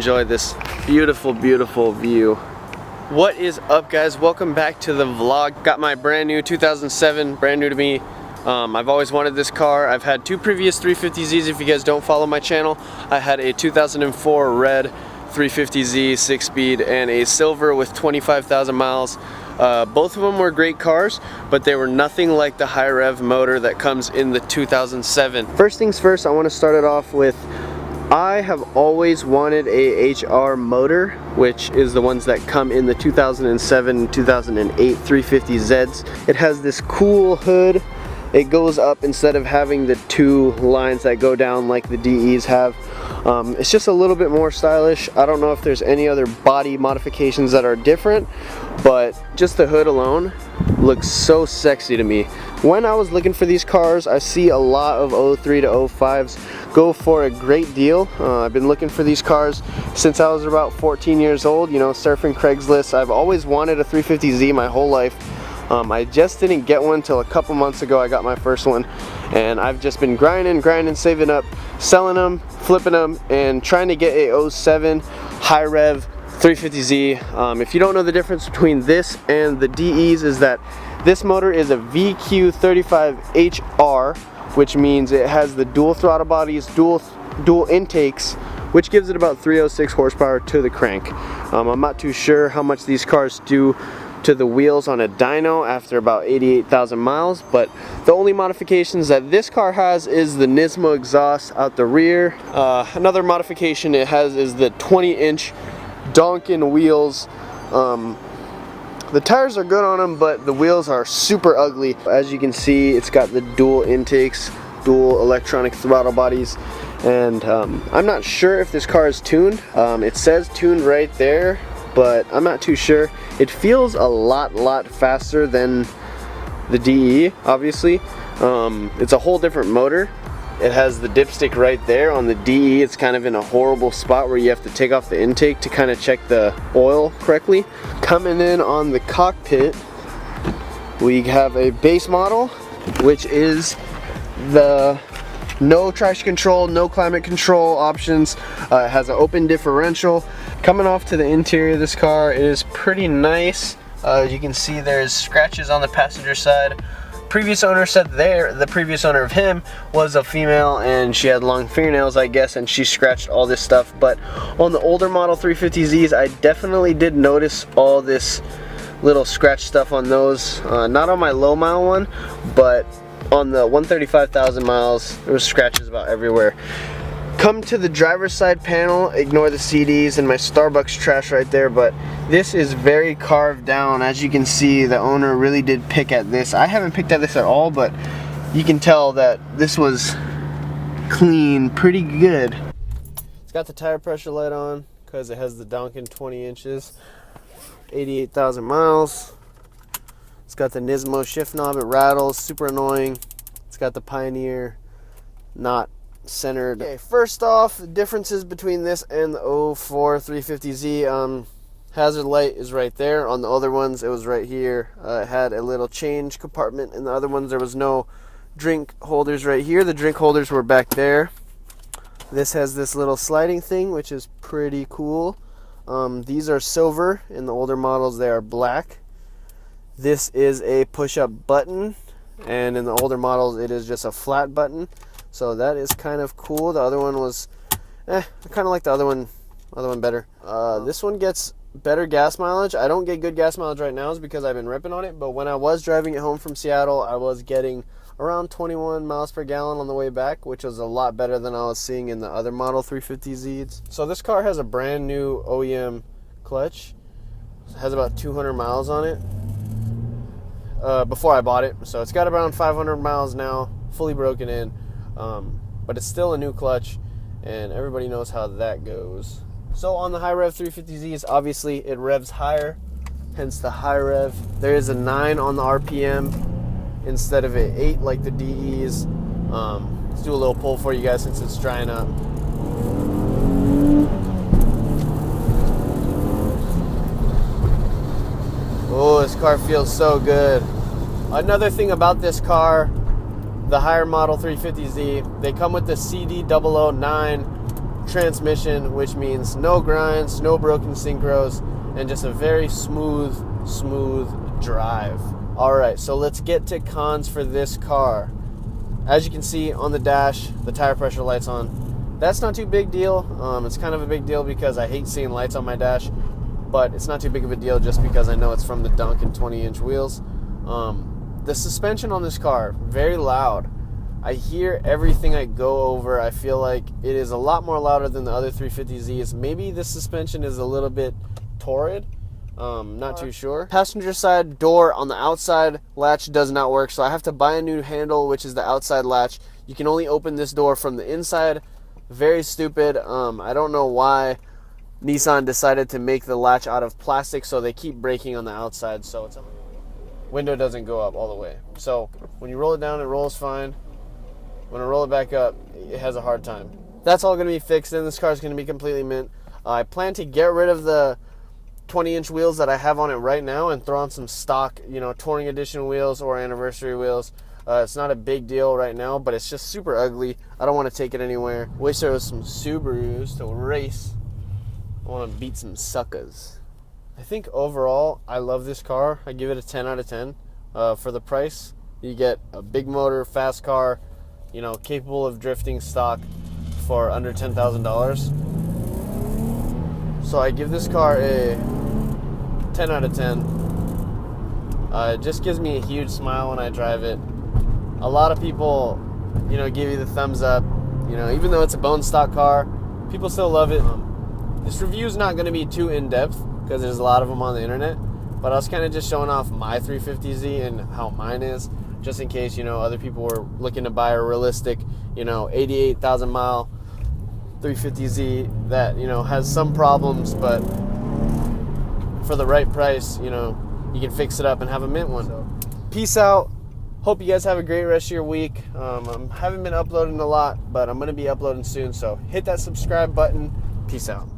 enjoy this beautiful, beautiful view. What is up, guys? Welcome back to the vlog. Got my brand new 2007, brand new to me. I've always wanted this car. I've had two previous 350Zs. If you guys don't follow my channel, I had a 2004 red 350Z 6-speed and a silver with 25,000 miles. Both of them were great cars, but they were nothing like the high rev motor that comes in the 2007. First things first, I want to start it off with, I have always wanted a HR motor, which is the ones that come in the 2007, 2008 350Zs. It has this cool hood. It goes up instead of having the two lines that go down like the DEs have. It's just a little bit more stylish. I don't know if there's any other body modifications that are different, but just the hood alone looks so sexy to me. When I was looking for these cars, I see a lot of 03 to 05s go for a great deal. I've been looking for these cars since I was about 14 years old, you know, surfing Craigslist. I've always wanted a 350Z my whole life. I just didn't get one till a couple months ago. I got my first one, and I've just been grinding, saving up, selling them, flipping them, and trying to get a 07 high rev 350Z. If you don't know the difference between this and the DEs, is that this motor is a VQ35HR, which means it has the dual throttle bodies, dual intakes, which gives it about 306 horsepower to the crank. I'm not too sure how much these cars do to the wheels on a dyno after about 88,000 miles, but the only modifications that this car has is the Nismo exhaust out the rear. Another modification it has is the 20-inch Donkin wheels. The tires are good on them, but the wheels are super ugly. As you can see, it's got the dual intakes, dual electronic throttle bodies, and I'm not sure if this car is tuned. It says tuned right there, but I'm not too sure. It feels a lot faster than the DE, obviously. It's a whole different motor. It has the dipstick right there. On the DE, it's kind of in a horrible spot where you have to take off the intake to kind of check the oil correctly. Coming in on the cockpit, we have a base model, which is the no traction control, no climate control options. It has an open differential. Coming off to the interior of this car, it is pretty nice. As you can see, there's scratches on the passenger side. Previous owner said the previous owner of him was a female and she had long fingernails, I guess, and she scratched all this stuff. But on the older model 350Zs, I definitely did notice all this little scratch stuff on those. Not on my low mile one, but on the 135,000 miles, there was scratches about everywhere. Come to the driver's side panel, ignore the CDs and my Starbucks trash right there, but this is very carved down. As you can see, the owner really did pick at this. I haven't picked at this at all, but you can tell that this was clean pretty good. It's got the tire pressure light on because it has the Donkin 20 inches, 88,000 miles. It's got the Nismo shift knob, it rattles, super annoying. It's got the Pioneer, not centered. Okay, first off, the differences between this and the 04 350Z. Hazard light is right there. On the other ones, it was right here. It had a little change compartment. In the other ones, there was no drink holders right here. The drink holders were back there. This has this little sliding thing, which is pretty cool. These are silver. In the older models, they are black. This is a push-up button, and in the older models, it is just a flat button. So that is kind of cool. The other one was, I kind of like the other one better. This one gets better gas mileage. I don't get good gas mileage right now, is because I've been ripping on it. But when I was driving it home from Seattle, I was getting around 21 miles per gallon on the way back, which was a lot better than I was seeing in the other model 350Zs. So this car has a brand new OEM clutch. It has about 200 miles on it before I bought it. So it's got around 500 miles now, fully broken in. But it's still a new clutch, and everybody knows how that goes. So on the high rev 350Zs, obviously it revs higher, hence the high rev. There is a 9 on the RPM instead of an 8 like the DEs. Let's do a little pull for you guys since it's drying up. Oh, this car feels so good. Another thing about this car, the higher model 350Z, they come with the CD009 transmission, which means no grinds, no broken synchros, and just a very smooth drive. All right, so let's get to cons for this car. As you can see on the dash, the tire pressure light's on. That's not too big deal. It's kind of a big deal because I hate seeing lights on my dash, but it's not too big of a deal just because I know it's from the Duncan 20-inch wheels. The suspension on this car, very loud. I hear everything I go over. I feel like it is a lot more louder than the other 350Zs. Maybe the suspension is a little bit torrid. Not too sure. Passenger side door on the outside latch does not work, so I have to buy a new handle, which is the outside latch. You can only open this door from the inside. Very stupid. I don't know why Nissan decided to make the latch out of plastic, so they keep breaking on the outside, so it's window doesn't go up all the way. So when you roll it down, it rolls fine. When I roll it back up, it has a hard time. That's all going to be fixed, and this car is going to be completely mint. I plan to get rid of the 20-inch wheels that I have on it right now and throw on some stock, touring edition wheels or anniversary wheels. It's not a big deal right now, but it's just super ugly. I don't want to take it anywhere. Wish there was some Subarus to race. I want to beat some suckers. I think overall, I love this car. I give it a 10 out of 10. For the price, you get a big motor, fast car, capable of drifting stock for under $10,000. So I give this car a 10 out of 10. It just gives me a huge smile when I drive it. A lot of people, give you the thumbs up. Even though it's a bone stock car, people still love it. This review is not going to be too in-depth because there's a lot of them on the internet, but I was kind of just showing off my 350Z and how mine is, just in case, other people were looking to buy a realistic, 88,000 mile 350Z that, has some problems, but for the right price, you can fix it up and have a mint one. So, peace out. Hope you guys have a great rest of your week. I haven't been uploading a lot, but I'm going to be uploading soon, so hit that subscribe button. Peace out.